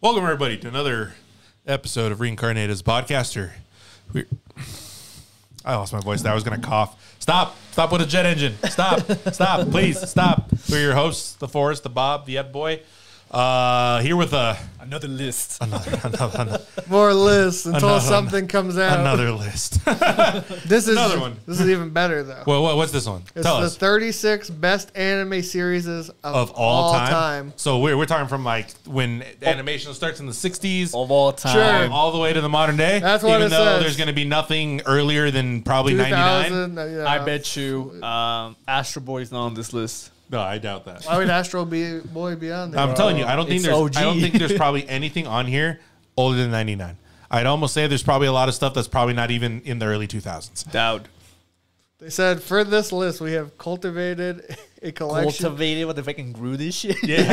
Welcome, everybody, to another episode of Reincarnated podcaster. I lost my voice there. I was going to cough. Stop with a jet engine. Stop, please, stop. We're your hosts, the Forrest, the Bob, the Ed Boy. Here with another list. Another More lists until something comes out. Another list. This is another one. This is even better though. Well, what's this one? It's Tell the us. 36 best anime series of all time. So we're talking from like when animation starts in the 60s Of all time. Sure. all the way to the modern day. That's what even it though says. there's going to be nothing earlier than probably 99. 2000. I bet you Astro Boy is not on this list. No, I doubt that. Why would Astro Boy be on there? I'm telling you, I don't think It's OG. there's probably anything on here older than 99. I'd almost say there's probably a lot of stuff that's probably not even in the early 2000s. Doubt. They said for this list we have cultivated a collection. Cultivated what the fucking grew this shit. Yeah.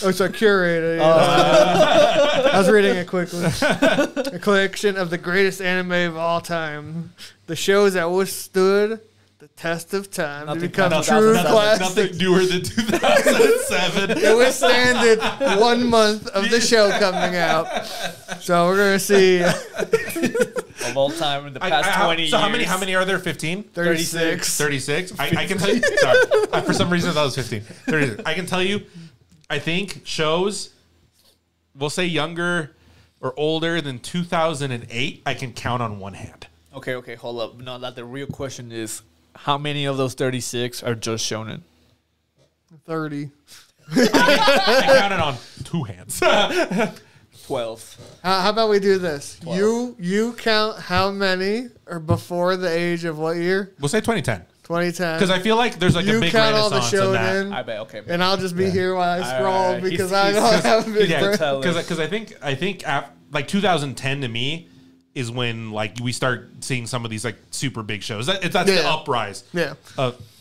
Oh, so curated. Yeah. I was reading it quickly. A collection of the greatest anime of all time. The shows that withstood the test of time to become true classics. Nothing newer than 2007. It withstanded 1 month of the show coming out. So we're going to see Of all time in the past 20 years. So how many are there? 15? 36. 36? I can tell you. Sorry. For some reason I thought it was 15. 36. I can tell you, I think shows, we'll say younger or older than 2008, I can count on one hand. Okay, hold up. No, that the real question is, how many of those 36 are just shonen? 30. I counted on two hands. 12. How about we do this? 12. You count how many are before the age of what year? We'll say 2010. 2010. Because I feel like there's like You a big count all the renaissance in that. shonen. I bet, okay. And I'll just be here while I scroll Alright. because He's- I don't have a big Yeah, brain. because I think like 2010 to me is when like we start seeing some of these like super big shows. That's the Yeah. uprise. Yeah.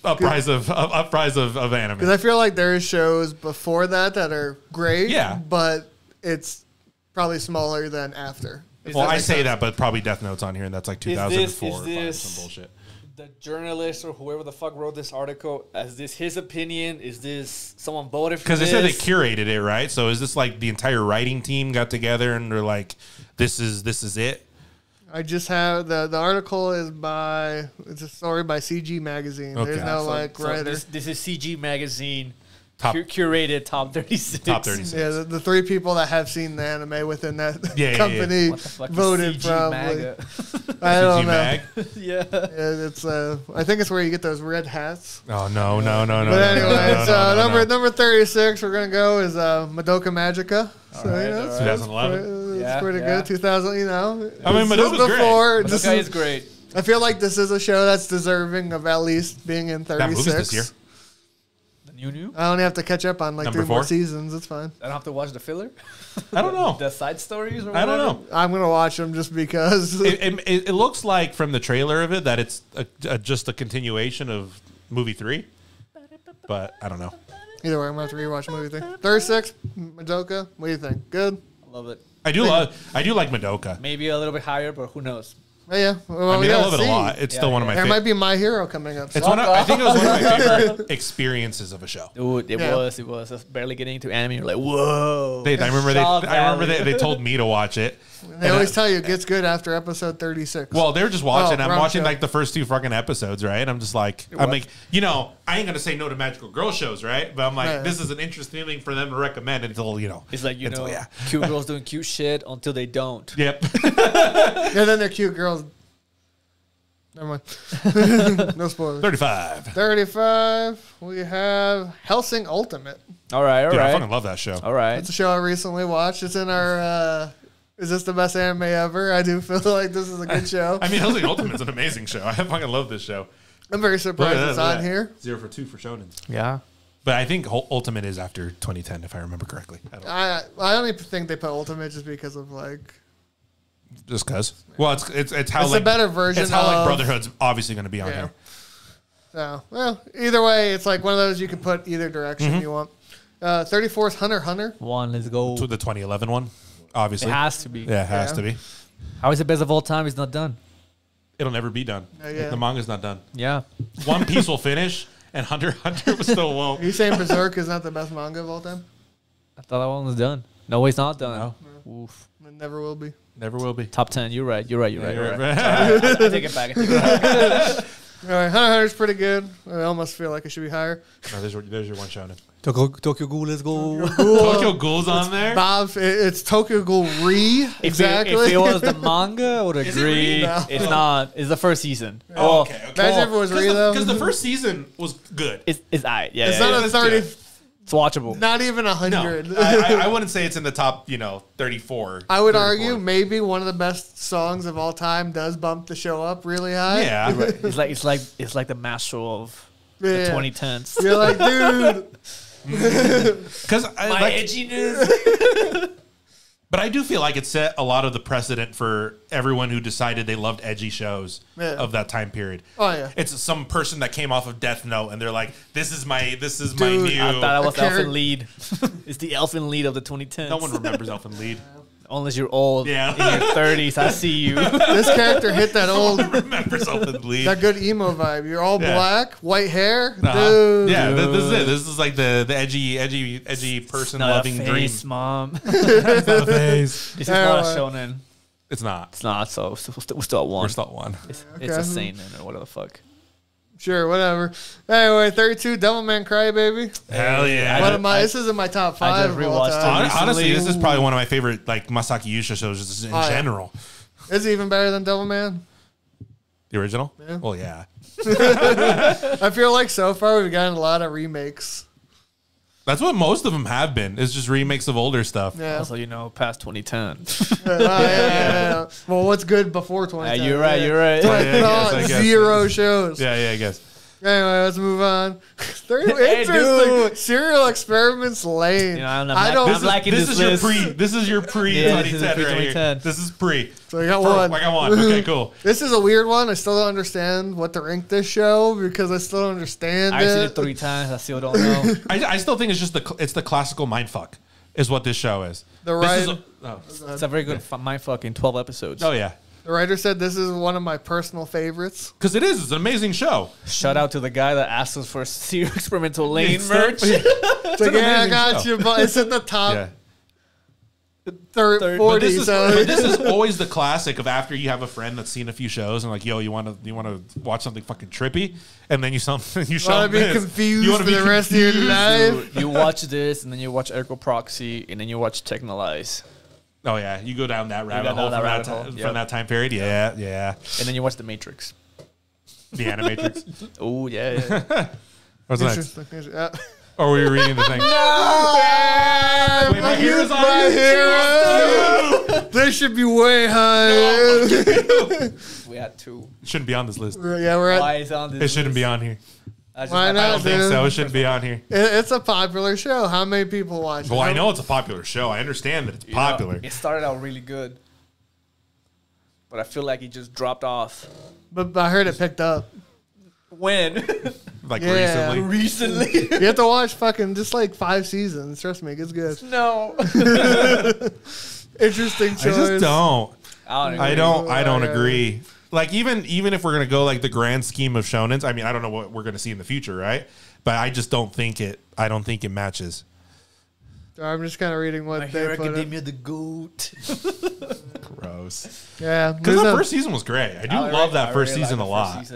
Uprise of anime. Because I feel like there's shows before that are great. Yeah. But it's probably smaller than after. Well, I say that, but probably Death Note's on here, and that's like 2004 or this- some bullshit. The journalist or whoever the fuck wrote this article, is this his opinion? Is this someone voted for Because this? they said they curated it, right? So is this like the entire writing team got together and they're like, this is it? I just have the article is it's a story by CG Magazine. Okay. There's no writer. This is CG Magazine Top- curated top 36. Top 36. Yeah, the three people that have seen the anime within that Yeah, company What the fuck is voted CG probably. MAGA? I don't CG know. Mag? Yeah. Yeah, it's I think it's where you get those red hats. Oh, no. But anyway, no. number 36 we're gonna go is Madoka Magica. So right, you know, all it's- right. 2011. It's Yeah, pretty yeah. good. 2000, you know. I mean, This is Madoka's great. before. This This guy is, is great. I feel like this is a show that's deserving of at least being in 36. That movie's this year. The new? I only have to catch up on like Number 3 more 4? seasons. It's fine. I don't have to watch the filler? I don't know. The side stories or I whatever? don't know. I'm gonna watch them just because. It looks like from the trailer of it that it's just a continuation of movie 3. But I don't know. Either way, I'm gonna have to rewatch movie thing. 36, Madoka. What do you think? Good. I love it. I do like Madoka. Maybe a little bit higher, but who knows? Oh, yeah. Well, I mean, we I gotta love it a see. lot. It's still one of my There favorite. might be My Hero coming up. It's soon. I think it was one of my favorite experiences of a show. Dude, it Yeah. was. It was. Just barely getting into anime. You're like, whoa. I remember Shaw they told me to watch it. They always tell you it gets good after episode 36. Well, they were just watching. I'm wrong watching show. like the first 2 fucking episodes, right? I'm just like, I'm like, you know, I ain't gonna say no to magical girl shows, right? But I'm like, Right. this is an interesting thing for them to recommend until you know. It's like, you know, yeah. cute girls doing cute shit until they don't. Yep. Yeah, then they're cute girls. Never mind. No spoilers. 35. 35, we have Hellsing Ultimate. All right, all Dude, I right. fucking love that show. All right. It's a show I recently watched. It's in our, is this the best anime ever? I do feel like this is a good show. I mean, Hellsing Ultimate's an amazing show. I fucking love this show. I'm very Look surprised at that, it's look at on that. here. 0 for 2 for Shonen. Yeah. But I think Ultimate is after 2010, if I remember correctly. I only think they put Ultimate just because of like, Just cause. Well, it's how it's like a better version It's how like of- Brotherhood's obviously going to be on yeah. here. So, well, either way, it's like one of those you can put either direction you want. 34 is Hunter x Hunter. One, let's go. To the 2011 one, obviously. It has to be. Yeah, it has Yeah. to be. How is it best of all time? It's not done. It'll never be done. Yeah. The manga's not done. Yeah. One Piece will finish, and Hunter x Hunter still won't. Are you saying Berserk is not the best manga of all time? I thought that one was done. No, he's not done. No. Oof. It never will be. Never will be. Top 10. You're right. You're right. Yeah, You're you're right. right. I take it back. I take it back. All right, Hunter x Hunter's pretty good. I almost feel like it should be higher. No, there's your one shonen. Tokyo Ghoul, let's go. Tokyo Ghoul's on there. Bob, it's Tokyo Ghoul Re. Exactly. If it was the manga, I would Is it agree. Re? No. It's not. It's the first season. Oh, okay. Imagine if it was Re, though. Because the first season was good. It's alright. Yeah, It's yeah, not yeah. a 30, It's watchable. not even No, 100. I wouldn't say it's in the top, 34. I would 34. argue maybe one of the best songs of all time does bump the show up really high. Yeah. It's like the master of the Yeah. 2010s. You're like, dude. Because My edginess. but I do feel like it set a lot of the precedent for everyone who decided they loved edgy shows Yeah. of that time period. Oh, yeah. It's some person that came off of Death Note and they're like, this is my Dude, new. I thought I was A character- Elfin Lead. It's the Elfin Lead of the 2010s. No one remembers Elfin Lead. Unless you're old. Yeah. In your 30s, I see you. This character hit that No old, one remembers Elfin Lead. that good emo vibe. You're all Yeah. black, white hair. Uh-huh. Dude. Yeah, this is it. This is like the edgy person Not a loving dream. face, mom. It's not a phase. This is not a Anyway. shonen. It's not. It's not, so we're still at one. We're still at one. It's Okay. a seinen or whatever the fuck. Sure, whatever. Anyway, 32, Devilman Crybaby. Hell yeah. One of my, this is in my top 5 of all rewatched it. time. Honestly, this is Ooh. probably one of my favorite like Masaki Yusa shows just in Oh, yeah. general. Is it even better than Devilman? The original? Yeah. Well, yeah. I feel like so far we've gotten a lot of remakes. That's what most of them have been. It's just remakes of older stuff. Yeah. Also, past 2010. Yeah. Well, what's good before 2010? You're right. You're right. Yeah, I guess. Zero shows. Yeah, I guess. Anyway, let's move on. Hey, Interesting. dude. Serial Experiments Lane. I'm liking This is your list. pre. This is your pre Yeah, this is 2010 pre- right here. 2010. This is pre. So I got one. I got one. Okay, cool. This is a weird one. I still don't understand what to rank this show because I still don't understand I've seen it. it 3 times. I still don't know. I still think it's just the classical mindfuck is what this show is. The This is right- It's a very good mindfuck in 12 episodes. oh yeah, The writer said this is one of my personal favorites. because it is. It's an amazing show. Shout out to the guy that asked us for serial experimental lane It's merch. It's like, an yeah, I amazing got show. you, but it's in the top Yeah. 30, But 40. this is So but this is always the classic of after you have a friend that's seen a few shows and like, yo, you want to watch something fucking trippy, and then you show want to them be this. confused You wanna for be the rest of your confused. life. You watch this, and then you watch Ergo Proxy, and then you watch Technolize. Oh yeah, you go down that rabbit down hole that from rabbit that hole, time, yep. from that time period. Yeah, yeah. And then you watch The Matrix. The Animatrix. Oh, yeah. What's next? Interesting. Yeah. Or were you reading the thing? Yeah, Wait, my hero's on my here hero. They should be way high. We had 2. Shouldn't be on this list. Yeah, we're at. Why is it on this It shouldn't be list? on here. Why I not? don't think dude? so. It shouldn't be on here. It's a popular show. How many people watch it? Well, I know it's a popular show. I understand that it's You know, popular. it started out really good. But I feel like it just dropped off. But I heard it picked up. When? Like Yeah. recently. Recently? You have to watch fucking just like 5 seasons. Trust me, it gets good. No. Interesting I choice. just don't. I don't I don't Yeah. agree. Like even if we're gonna go like the grand scheme of shonens, I mean I don't know what we're gonna see in the future, right? But I just don't think it. I don't think it matches. I'm just kind of reading what My they Hero put in. Academia, the goat. Gross. Yeah, Because there's that a- first season was great. I do love that first season a lot.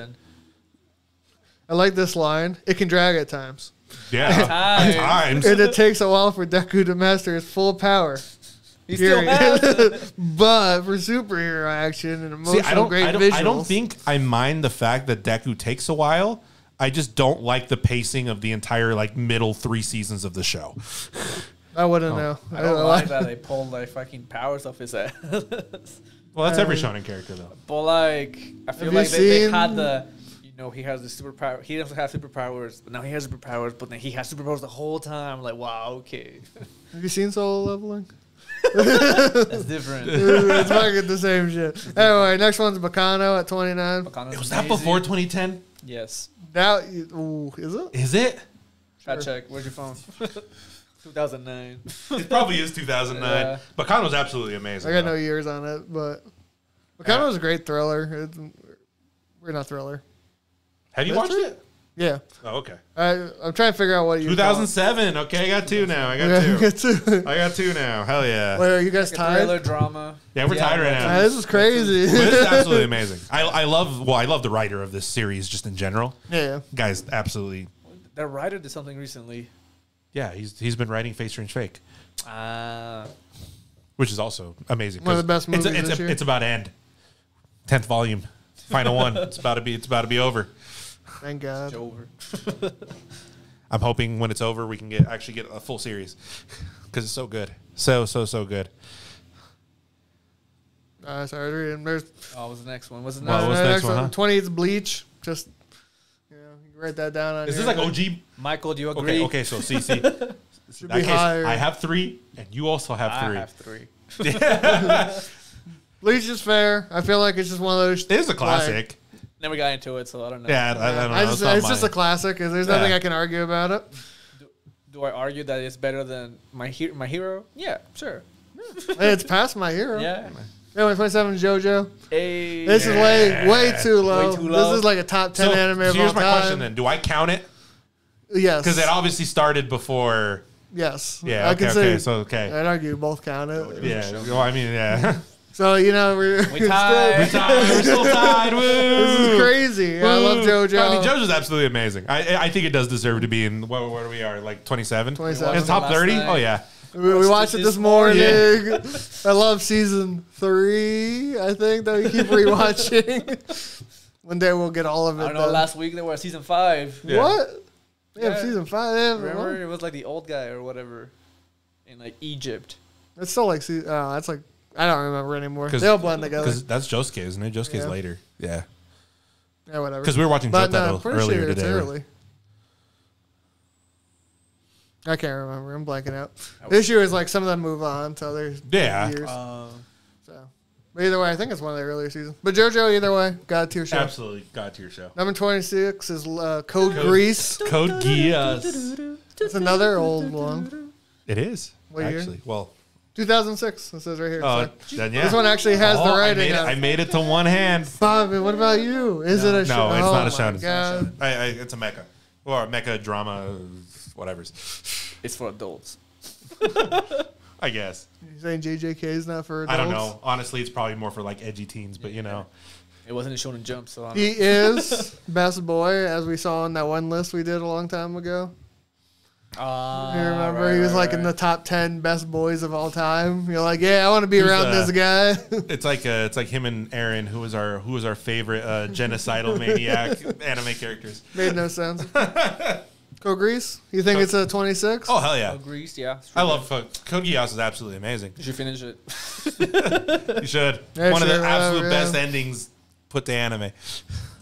I like this line. It can drag at times. Yeah, Times. at times. And it takes a while for Deku to master his full power. He still Period. has it. But for superhero action and emotional See, great visuals. I don't think I mind the fact that Deku takes a while. I just don't like the pacing of the entire like middle 3 seasons of the show. I wouldn't know. I don't like that they pulled like fucking powers off his ass. Well, that's every shonen character though. But like, I feel Have like you they seen- had the, he has the superpower. He doesn't have superpowers, but now he has superpowers. But then he has superpowers the whole time. Like, wow, okay, Have you seen Solo Leveling? that's different. It's fucking the same shit. Anyway, next one's Bacano at 29. Was that before 2010? Yes. Now, ooh, is it? Is it? Try check. Where's your phone? 2009. It probably is 2009. Yeah. Bacano's absolutely amazing. I got though. no years on it, but Bacano's a great thriller. We're not thriller. Have you watched it? Yeah. Oh, okay. I'm trying to figure out what you. 2007. Okay, I got two now. I got two. two. I got two now. Hell yeah. Wait, are you guys Like a tied? thriller drama. Yeah, we're tied right now. This is crazy. But this is absolutely amazing. I love the writer of this series just in general. Yeah. Guys, absolutely. The writer did something recently. Yeah, he's been writing Face Strange Fake, Ah. which is also amazing. One of the best movies It's this year. it's about to end. 10th volume, final one. It's about to be over. Thank God. Over. I'm hoping when it's over we can actually get a full series because it's so good, so good. Sorry, reading. There's Oh, what's the next one? What's the Well, next what's one? the next one, huh? 20 is Bleach. Just you can write that down on Is here. this like OG? Michael, do you agree? Okay. So see, Should that be case, higher. I have 3, and you also have 3. I have 3. Bleach is fair. I feel like it's just one of those. It is a classic. Never got into it, so I don't know. Yeah, I don't know. It's just a classic. There's nothing I can argue about it. Do I argue that it's better than my hero? Yeah, sure. Hey, it's past my hero. Yeah. Yeah, 27 JoJo. Hey. This is way too low. Way too low. This is like a top 10 anime of all here's my time. question then: do I count it? Yes. Because it obviously started before. Yes. Yeah. I Okay. can say. So okay. I'd argue both count it. Yeah. Well, I mean, yeah. So we're We tied. We're still tied. Woo! This is crazy. I love JoJo. I mean, JoJo's absolutely amazing. I think it does deserve to be in where we are, like 27. 27. In top Last 30. night. Oh yeah. We watched it this morning. Yeah. I love season 3. I think that we keep rewatching. One day we'll get all of it. I don't know. done. Last week they were at season 5. Yeah. What? They have Yeah. season 5. They have Remember, it was like the old guy or whatever in like Egypt. It's still like season. Oh, that's like I don't remember anymore. 'Cause- They all blend together. Because that's Josuke, isn't it? Josuke's Yeah. later. Yeah. Yeah, whatever. Because we were watching But no, Jotaro I'm pretty earlier sure it's today. early. I can't remember. I'm blanking out. The issue is like some of them move on to other Yeah. years. So, but either way, I think it's one of the earlier seasons. But JoJo, either way, got a tier show. Absolutely. God tier show. Number 26 is Code Grease. Code Geass. It's another old one. It is. What year? Actually. Well. 2006. It says right here. Oh, So then yeah. this one actually has the writing on I it. made it to one hand. Bobby, what about you? Is it a show? No, it's not a Oh show. my God. It's a mecha. Or a mecha drama, whatever's. It's for adults. I guess. You saying JJK is not for adults? I don't know. Honestly, it's probably more for like edgy teens, but you know. It wasn't a Shonen Jump, so I don't He is best boy, as we saw on that one list we did a long time ago. You remember he was like in the top 10 best boys of all time. You're like, yeah, I want to be Who's around this guy. It's like him and Aaron, who was our favorite genocidal maniac anime characters. Made no sense. Code Grease, you think it's a 26? Oh hell yeah! Greased, yeah. I love Code Geass is absolutely amazing. You should finish it. You should. Yeah, One of sure, the absolute yeah. best endings put to anime. I don't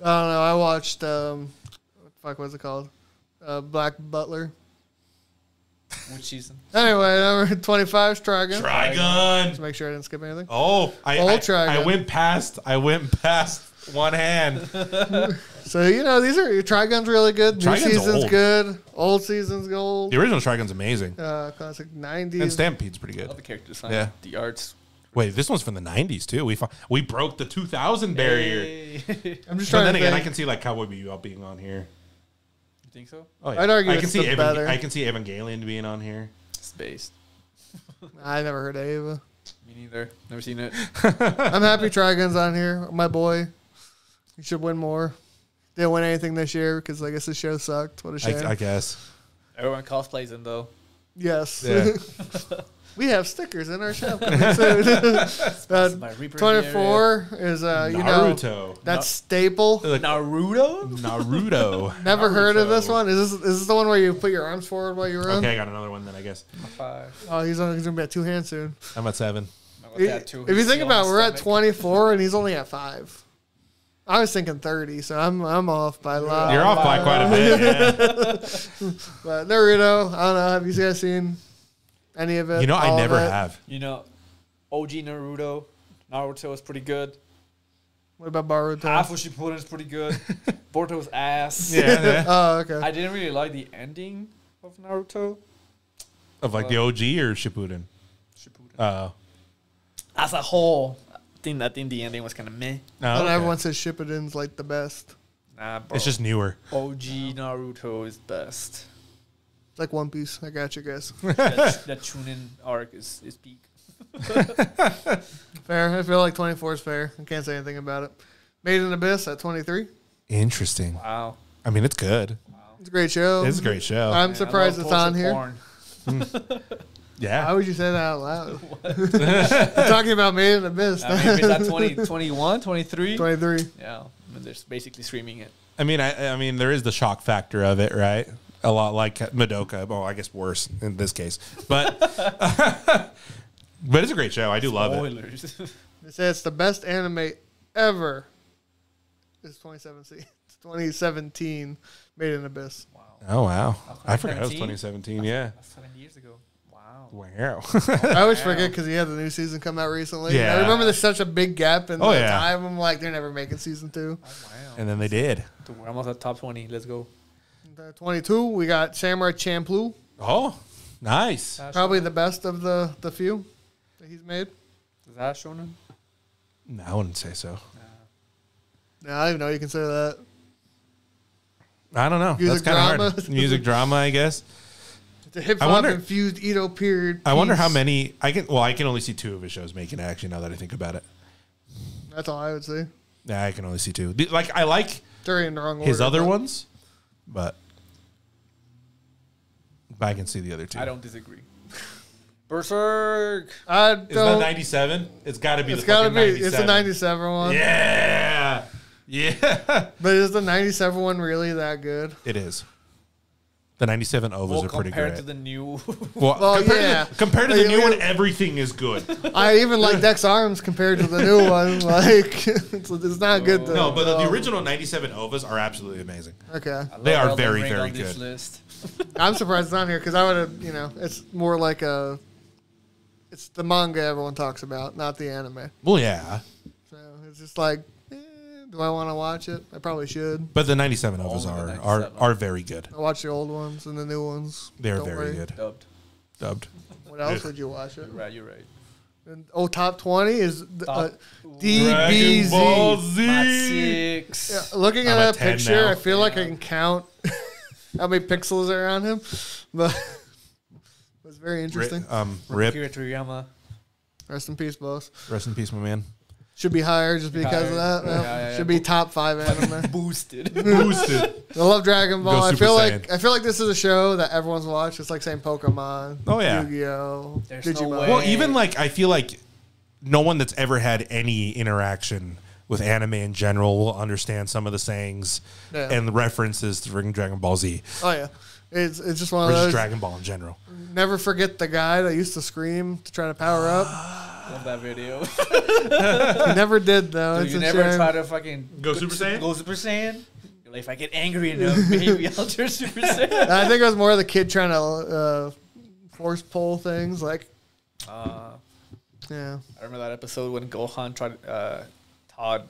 know. I watched what the fuck was it called? Black Butler. Which season? Anyway, number 25 is Trigun. Trigun. Just make sure I didn't skip anything. Oh, I Trigun. went past one hand. So these are Trigun's really good. New Trigun's season's old. good. Old season's gold. The original Trigun's amazing, Classic 90s. and Stampede's pretty All good. the character design. Yeah. The arts. Wait, this one's from the '90s too. We broke the 2000 barrier. Hey. I'm just But trying then to again, I think. can see like Cowboy Bebop being on here. You think so? Oh, I'd argue I it's can see the better. I can see Evangelion being on here. Space. I never heard of Ava. Me neither. Never seen it. I'm happy Trigun's on here. My boy. He should win more. Didn't win anything this year because I guess the show sucked. What a shame. I guess. Everyone cosplays him though. Yes. Yeah. We have stickers in our shop coming soon. My Reaper 24 is, Naruto. that's staple. Like, Naruto? Naruto. Never heard of Naruto. this one. Is this the one where you put your arms forward while you run? Okay, I got another one then. I guess 5. Oh, he's going to be at 2 hands soon. I'm at 7. If you think about it, we're at 24 and he's only at 5. I was thinking 30, so I'm off by a lot. You're off by quite a bit. Yeah. But Naruto, I don't know. Have you guys seen any of it? You know, I All of never it? have. OG Naruto. Naruto is pretty good. What about Boruto? Half of Shippuden is pretty good. Boruto's ass. Yeah. Oh, okay. I didn't really like the ending of Naruto. Of like the OG or Shippuden? Shippuden. As a whole, I think the ending was kind of meh. No, And okay. everyone says Shippuden's like the best. Nah, bro. It's just newer. OG Naruto is best. It's like One Piece. I got you guys. that Chunin arc is peak. Fair. I feel like 24 is fair. I can't say anything about it. Made in Abyss at 23. Interesting. Wow. I mean, it's good. It's a great show. It's a great show. I'm surprised it's on here. Porn. Yeah. Why would you say that out loud? We're talking about Made in Abyss. I mean, is that 20, 21, 23? 23. Yeah. I mean, they're basically streaming it. I mean, there is the shock factor of it, right? A lot like Madoka. Well, I guess worse in this case, but but it's a great show. I do love it. Spoilers. They say it's the best anime ever. It's 2017. It's 2017. Made in Abyss. Wow. Oh wow! I forgot it was 2017? 2017. Yeah. That's 7 years ago. Wow. Wow. I always forget because he had the new season come out recently. Yeah. I remember there's such a big gap in Oh, the yeah. time. I'm like, they're never making season 2. Oh, wow. And then they did. Dude, we're almost at top 20. Let's go. 22, we got Samurai Champloo. Oh, nice. Probably the best of the few that he's made. Is that shonen? No, I wouldn't say so. Yeah, I don't even know you can say that. I don't know. Music That's kind of drama. hard. Music drama, I guess. It's a hip I hop wonder- infused Edo period. I wonder how piece. many I can. Well, I can only see 2 of his shows making it. Actually, now that I think about it, That's all I would say. yeah, I can only see 2. Like I like They're in the wrong his order, other but ones, but I can see the other 2. I don't disagree. Berserk. I Is that don't. 97? It's got to be. It's the got to fucking be. 97. It's a 97 one. Yeah, yeah. But is the 97 one really that good? It is. The 97 ovals Well, are pretty compared great. to the new. Well, yeah. Compared to the Like, new one, everything is good. I even like Dex Arms compared to the new one. Like, it's not good though. No, but the original 97 ovas are absolutely amazing. Okay. I love They are Elden very, Ring very on this good. list. I'm surprised it's on here because I would have, it's more like it's the manga everyone talks about, not the anime. Well, yeah. So it's just like, do I want to watch it? I probably should. But the 97 ovas All of the are 97. are very good. I watch the old ones and the new ones. They're Don't very worry. good. Dubbed. Dubbed. What else would you watch it? You're right. And, top 20 is Top- DBZ. Dragon Ball Mat Z. 6. Yeah, looking at I'm at that 10 picture, now. I feel like I can count how many pixels are on him, but it was very interesting. Rip. Akira Toriyama. Rest in peace, boss. Rest in peace, my man. Should be higher just because of that. Yeah, No, yeah, yeah. Should be top 5 anime. Boosted. Boosted. I love Dragon Ball. Go I Super feel Saiyan. like this is a show that everyone's watched. It's like saying Pokemon. Oh, yeah. Yu-Gi-Oh. There's Digimon. no way. Well, even like I feel like no one that's ever had any interaction with anime in general will understand some of the sayings Yeah. and the references to freaking Dragon Ball Z Oh yeah, it's just one or of just those. Dragon Ball in general. Never forget the guy that used to scream to try to power up. Love that video. He never did though. Dude, It's you a never shame. try to fucking Go Super Saiyan? Go Super Saiyan. You're like, if I get angry enough, maybe I'll turn Super Saiyan. I think it was more the kid trying to force pull things. Like, yeah. I remember that episode when Gohan tried taught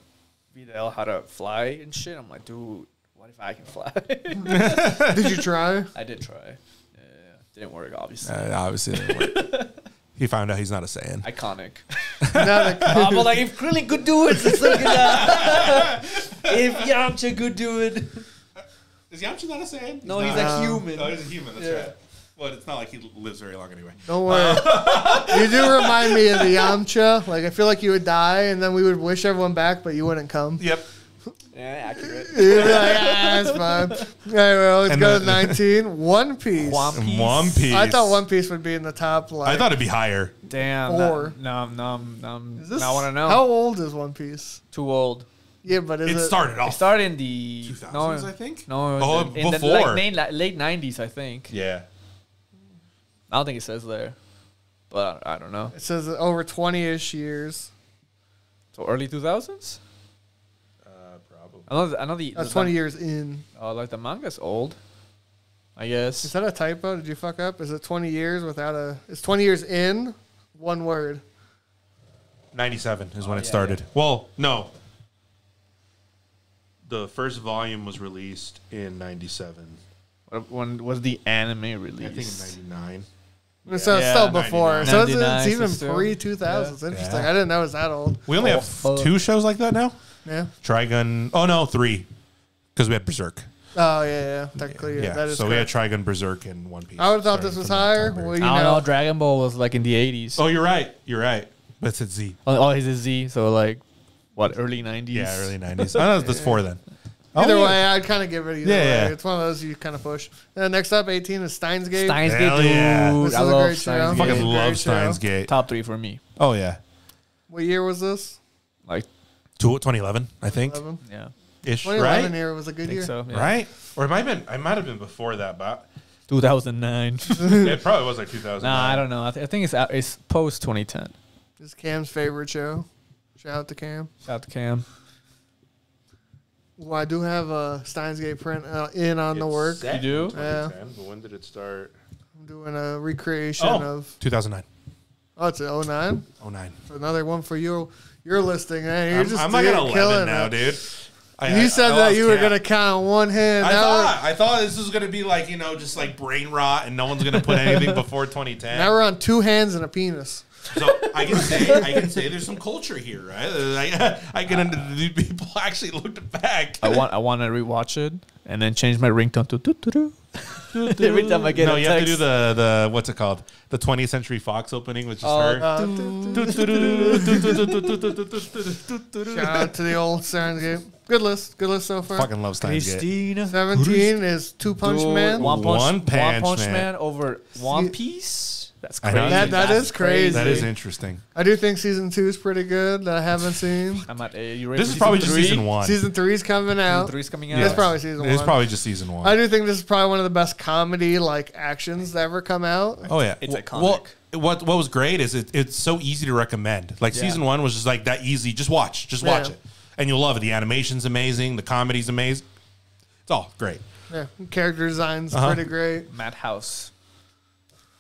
Videl how to fly and shit. I'm like, dude, what if I can fly? Did you try? I did try. Yeah, didn't work, obviously. Obviously, it didn't work. He found out he's not a Saiyan. Iconic. Not a- I'm like, if Krillin could do it, it's like if Yamcha could do it. Is Yamcha not a Saiyan? No, he's a human. Oh, he's a human. That's Yeah. right. Well, it's not like he lives very long anyway. Don't worry. You do remind me of the Yamcha. Like, I feel like you would die, and then we would wish everyone back, but you wouldn't come. Yep. Yeah, accurate. You'd be like, that's fine. All right, well, let's And go the- to 19. One Piece. One Piece. One Piece. I thought One Piece would be in the top. Like, I thought it'd be higher. Damn. 4. Nom. Is this, I want to know. How old is One Piece? Too old. Yeah, but is It it started It off started in the 2000s, I think. No, Oh, in the before. late 90s, I think. Yeah. I don't think it says there, but I don't know. It says over 20-ish years. So early 2000s. Probably. I know the. That's 20 years in. Oh, like the manga's old. I Is guess. that a typo? Did you fuck up? Is it 20 years without a... It's 20 years in, one word. 97 is when it yeah, started. Well, no. The first volume was released in 97. When was the anime I released? think in 99. So it's Yeah, still before. 99. So it's 99, even so still- pre-2000. It's interesting. Yeah. I didn't know it was that old. We only have fuck. 2 shows like that now. Yeah. Trigun. Oh, no, 3. because we had Berserk. Oh yeah. Technically, yeah. Yeah, That is so we had correct. Trigun, Berserk, and One Piece. I would have thought this starting was from that higher. time period. Well, you I don't know. know. Dragon Ball was like in the 80s. Oh, you're right. You're right. But it's at Z. Oh, he's a Z. So like, what, early 90s? Yeah, early 90s. I know that's 4 then. Either Oh, yeah. way, I'd kind of give it either Yeah, way. yeah. It's one of those you kind of push. Next up, 18 is Steins Gate. Steins Hell Gate, dude. yeah. This is I a love great show. Steins I Gate. fucking Great love show. Steins Gate. Top 3 for me. Oh, yeah. What year was this? Like, 2011, I think. 11. yeah. Ish, 2011 right? year was a good I think year. so. Yeah. Right? Or I might have been before that, but 2009. it probably was like 2000. Nah, I don't know. I think it's post 2010. This is Cam's favorite show. Shout out to Cam. Shout out to Cam. Well, I do have a Steins Gate print in on the work. You do? Yeah. But when did it start? I'm doing a recreation Oh, of. 2009. Oh, it's 09. 09. So another one for you. Your listing, man. You're just I'm like at killing 11 now, it. dude. You said I that lost you were count. gonna count on one hand. I thought this was gonna be like just like brain rot, and no one's gonna put anything before 2010. Now we're on 2 hands and a penis. So I can say there's some culture here, right? I can these people actually looked back. I want to rewatch it and then change my ringtone to doo-doo-doo. Every time I get No, a you have to text. do the what's it called? The 20th Century Fox opening, which is her. Shout out to the old Steins Gate. Good list. Good list so far. Fucking love Steins Gate. Christina. 17 is Two Punch Dude, Man. One One Punch, Punch Man. Man over One Piece. That's I crazy. know. That That's is crazy. That is interesting. I do think season 2 is pretty good that I haven't seen. I'm at you ready This for is probably just three? season 1. Season 3 is coming Season out. 3's coming It's out. probably season 1. It's probably just season 1. I do think this is probably one of the best comedy like actions to ever come out. Oh yeah, It's iconic. Well, what was great is it's so easy to recommend. Like Yeah. season 1 was just like that easy. Just watch Yeah. it, and you'll love it. The animation's amazing. The comedy's amazing. It's all great. Yeah, character design's Uh-huh. pretty great. Madhouse.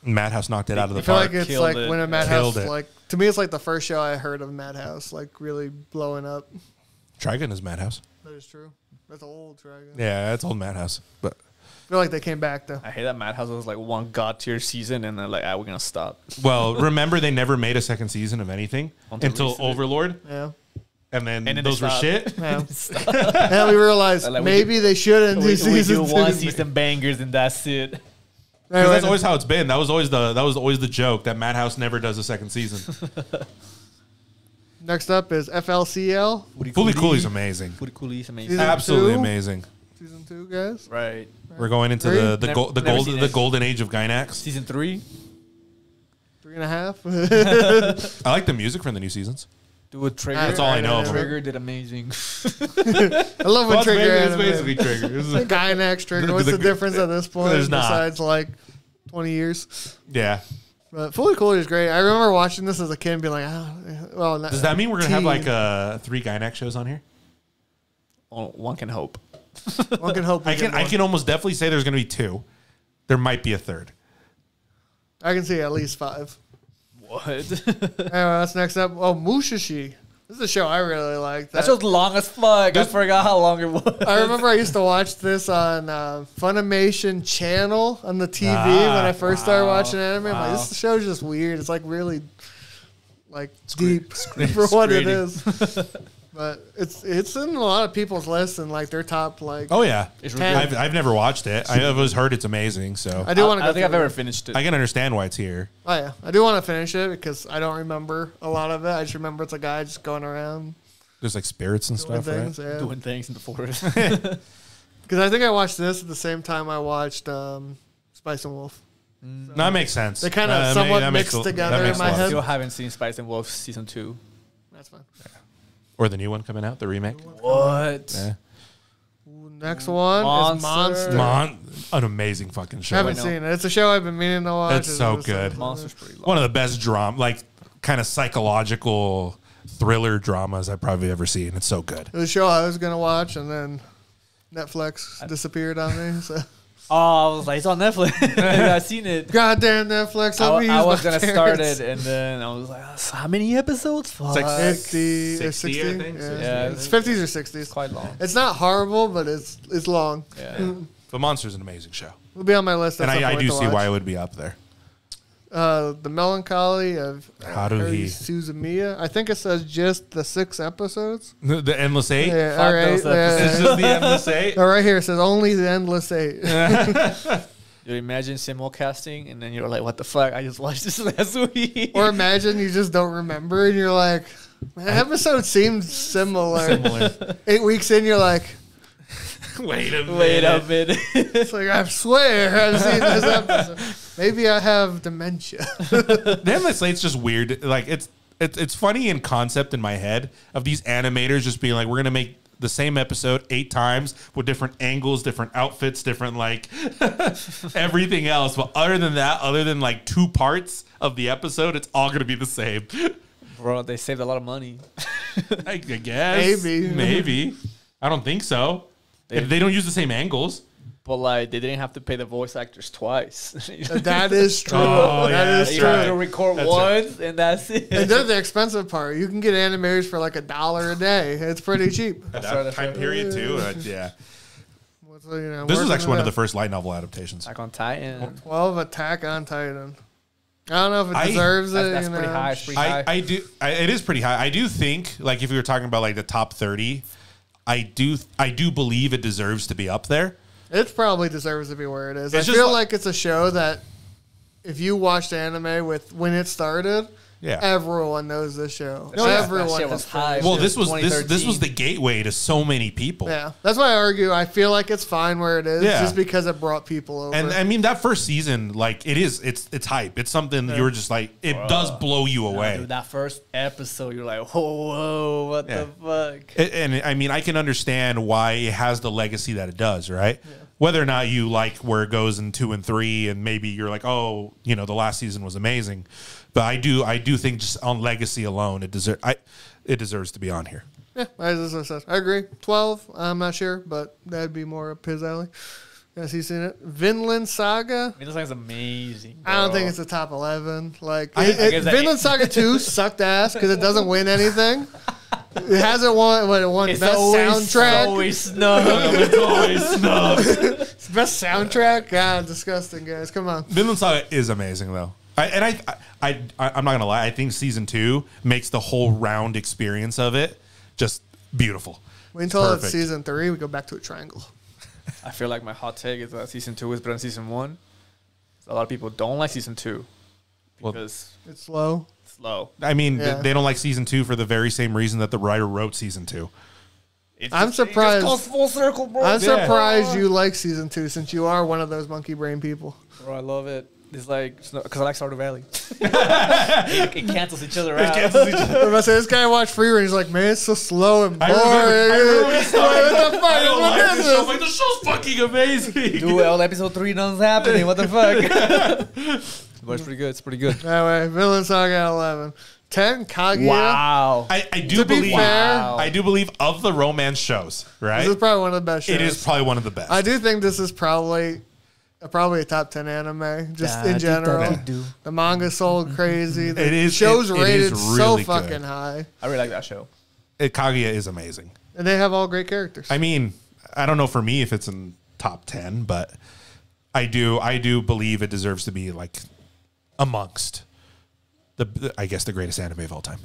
Madhouse knocked it out of the I feel park. like it's Killed like it. when a Killed Madhouse it. like to me it's like the first show I heard of Madhouse like really blowing up. Trigun is Madhouse. That is true. That's old Dragon. Yeah, it's old Madhouse. But I feel like they came back though. I hate that Madhouse was like one god tier season and they're like, we're gonna stop. well, remember they never made a second season of anything until recently. Overlord, Yeah. and then they those were stopped. shit. Yeah. And we realized Like, we maybe they shouldn't do We season do 2. one season bangers and that's it. Because Anyway, that's always how it's been. That was always the joke that Madhouse never does a second season. next up is FLCL Fully Cooley's amazing. Fully Cooley's amazing. Season Absolutely 2? amazing. season 2, guys. Right. We're going into Three? Never seen it. golden age of Gynax. Season 3. 3.5. I like the music from the new seasons. Do a trigger. That's all I know of them. Trigger did amazing. I love when Trigger It's anime. basically Trigger. This is- Guy next Trigger. What's the difference at this point There's not. besides like 20 years? yeah. But Fully Cooley is great. I remember watching this as a kid and being like, well, not, Does that mean we're gonna have teen. like 3 Gynax shows on here? Oh, one can hope. One can hope. we I get can more. almost definitely say there's gonna be 2. There might be a 3rd. I can see at least 5. What? Anyway, that's next up. Oh, Mushishi. This is a show I really like. That show's long as fuck. I forgot how long it was. I remember I used to watch this on Funimation channel on the TV when I first started watching anime. I'm like, this show's just weird. It's like really like deep for what it is. But it's in a lot of people's lists and like their top like. Oh yeah, It's Ten. really good. I've never watched it. I've always heard it's amazing, so I do want I to. don't think I've ever finished it. I can understand why it's here. Oh yeah, I do want to finish it because I don't remember a lot of it. I just remember it's a guy just going around There's like spirits and doing stuff, things. right? Yeah. Doing things in the forest. Because I think I watched this at the same time I watched Spice and Wolf. No, that makes sense. They kind of That somewhat that makes mixed a- that together makes in a my lot of head. Still haven't seen Spice and Wolf season 2. That's fine. Or the new one coming out, the remake. What? Yeah. Next one is Monster. Monster. An amazing fucking I show. haven't know. seen it. It's a show I've been meaning to watch. It's so good. Monster's pretty long. One of the best drama, like kind of psychological thriller dramas I've probably ever seen. It's so good. It was a show I was gonna watch, and then Netflix disappeared on me. So Oh, I was like, it's on Netflix. I've seen it. goddamn Netflix. Let me use I was my gonna start parents. it, and then I was like, so how many episodes? Fuck. like 50 or 60, 60. I think. Yeah. 60, It's 50s or 60s. quite long. It's not horrible, but it's long. Yeah. But Monster's an amazing show, It'll be on my list. and at some I point do to see watch. why it would be up there. The Melancholy of Haruhi. Suzumiya. I think it says just the 6 episodes. The Endless Eight? Yeah, Fuck all right. those episodes. This is the Endless Eight? Oh, right here it says only the Endless 8. You imagine simulcasting, and then you're like, "What the fuck? I just watched this last week." Or imagine you just don't remember and you're like, "Man, episode seems similar." 8 weeks in, you're like, Wait a minute. Wait a minute. it's like, I swear I've seen this episode. Maybe I have dementia. The Endless Eight's just weird. Like, it's funny in concept in my head of these animators just being like, we're going to make the same episode 8 times with different angles, different outfits, different like everything else. But other than that, other than like 2 parts of the episode, it's all going to be the same. Bro, they saved a lot of money. I guess. Maybe. I don't think so. If they don't use the same angles. But like, they didn't have to pay the voice actors twice. That is true. Oh, That yeah, is that's You true. have right. to record That's once, and that's it. And they're the expensive part. You can get animators for like $1 a day. It's pretty cheap. At right, that that's time right. period, too. Yeah. So, you know, This was working actually one it of the out. first light novel adaptations. Attack on Titan. 12 Attack on Titan. I don't know if it I- deserves it. That's you pretty know. high. It's pretty high. It is pretty high. I do think, like, if we were talking about like the top 30, I do believe it deserves to be up there. It probably deserves to be where it is. It's I just feel like- like it's a show that if you watched anime with when it started, Yeah. everyone knows this show. That shit- Everyone that shit has was high. Well, Shit, this was the 2013. gateway to so many people. Yeah, that's why I argue. I feel like it's fine where it is, Yeah. just because it brought people over. And I mean that first season, like it's hype. It's something you were just like it does blow you away. Dude, that first episode, you're like, whoa, what Yeah. the fuck? And I mean I can understand why it has the legacy that it does, right? Whether or not you like where it goes in 2 and 3, and maybe you're like, oh, you know, the last season was amazing, but I do think just on legacy alone, it deserves to be on here. yeah, as I said, I agree. 12, I'm not sure, but that'd be more up his alley. Has he seen it? Vinland Saga. I mean, this thing's amazing. I don't bro. think it's a top 11. Like, I guess that- Vinland Saga 2 sucked ass because it doesn't win anything. It hasn't won. What, it won It's best soundtrack. always snub. It's always snub. Best soundtrack. God, disgusting, guys. Come on. Vinland Saga is amazing though. I'm not gonna lie. I think season 2 makes the whole round experience of it just beautiful. Wait until it's perfect. season 3. We go back to a triangle. I feel like my hot take is that season 2 is better than season 1. A lot of people don't like season 2 Well- because It's slow. it's slow. I mean, Yeah. they don't like season 2 for the very same reason that the writer wrote season 2. I'm surprised. It just goes full circle, bro. I'm Yeah. surprised you like season 2 since you are one of those monkey brain people. Bro, I love it. It's like because I like Stardew Valley. it cancels each other out. I'm about to say, this guy watched Free Range. He's like, man, it's so slow and boring. I remember when it started. What the fuck? I don't What like is this show. I'm this? like, the show's fucking amazing. Dude, all episode 3 nothing's happening. What the fuck? But it's pretty good. It's pretty good. Anyway, Vinland Saga at 11. 10, Kaguya. Wow. I do To be believe. fair- I do believe of the romance shows, right? This is probably one of the best shows. It is probably one of the best. I do think this is probably a top 10 anime, just in general. The manga sold crazy. The It is- show's it rated is so really fucking good. high. I really like that show. Kaguya is amazing. And they have all great characters. I mean, I don't know for me if it's in top 10, but I do believe it deserves to be like amongst I guess the greatest anime of all time.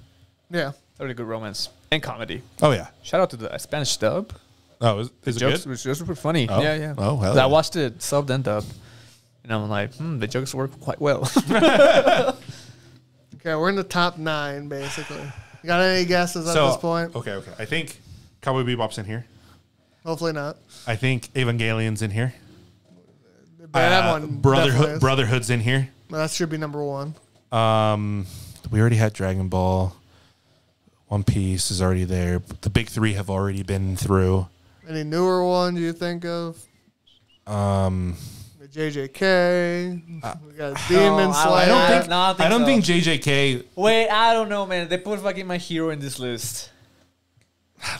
yeah. Really good romance and comedy. Oh yeah. Shout out to the Spanish dub. Oh, is it Jokes, good? which jokes were pretty funny. Oh. Yeah, yeah. Oh, hell I yeah. watched it subbed and dubbed, and I'm like, the jokes work quite well. Okay, we're in the top 9, basically. You got any guesses at this point? Okay. I think Cowboy Bebop's in here. Hopefully not. I think Evangelion's in here. But that one definitely Brotherhood, is. Brotherhood's in here. Well, that should be number 1. We already had Dragon Ball. One Piece is already there. The big 3 have already been through. Any newer ones you think of? The JJK. We got Demon Slayer. I don't think JJK. Wait, I don't know, man. They put fucking My Hero in this list.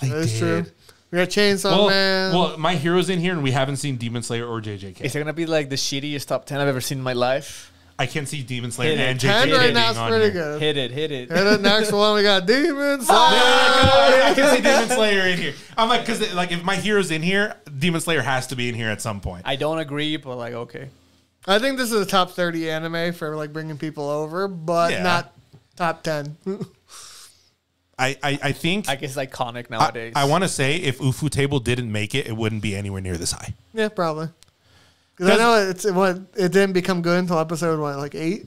They That's did. true. We got Chainsaw Man. Well, My Hero's in here, and we haven't seen Demon Slayer or JJK. Is it gonna be like the shittiest top 10 I've ever seen in my life? I can see Demon Slayer Hit it. and 10 JJK right being now is on pretty here. good. Hit it. And the next one, we got Demon Slayer. I can see Demon Slayer in here. I'm like, because like if My Hero's in here, Demon Slayer has to be in here at some point. I don't agree, but like, okay. I think this is a top 30 anime for like bringing people over, but not top 10. I think I guess it's iconic nowadays. I want to say if Ufu Table didn't make it, it wouldn't be anywhere near this high. Yeah, probably. Because I know it didn't become good until episode like 8.